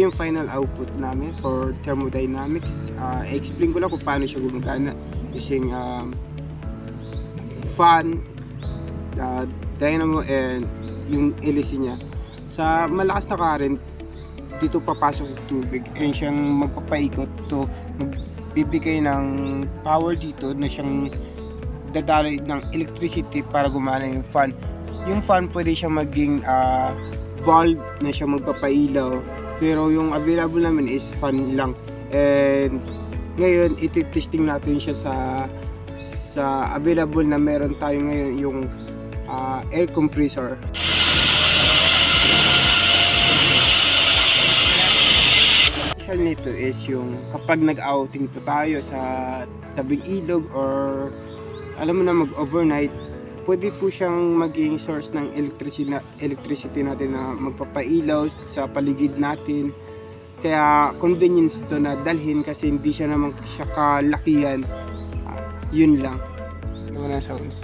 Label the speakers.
Speaker 1: yung final output namin for thermodynamics. I-explain ko lang kung paano siya gumagana using fan, dynamo, and yung LEC niya. Sa malakas na current, dito papasok yung tubig and siyang magpapaikot to, magbibigay ng power dito na siyang dadaloy ng electricity para gumana yung fan. Yung fan pwede siya maging valve na siya magpapailaw, pero yung available namin is fan lang. And ngayon iti-testing natin siya sa available na meron tayo ngayon, yung air compressor. Special nito is yung kapag nag-outing po tayo sa tabing ilog or alam mo na mag-overnight, pwede po siyang maging source ng electricity natin na magpapailaw sa paligid natin. Kaya convenience to na dalhin kasi hindi siya naman siya kalakihan. Yun lang. Ano na sounds?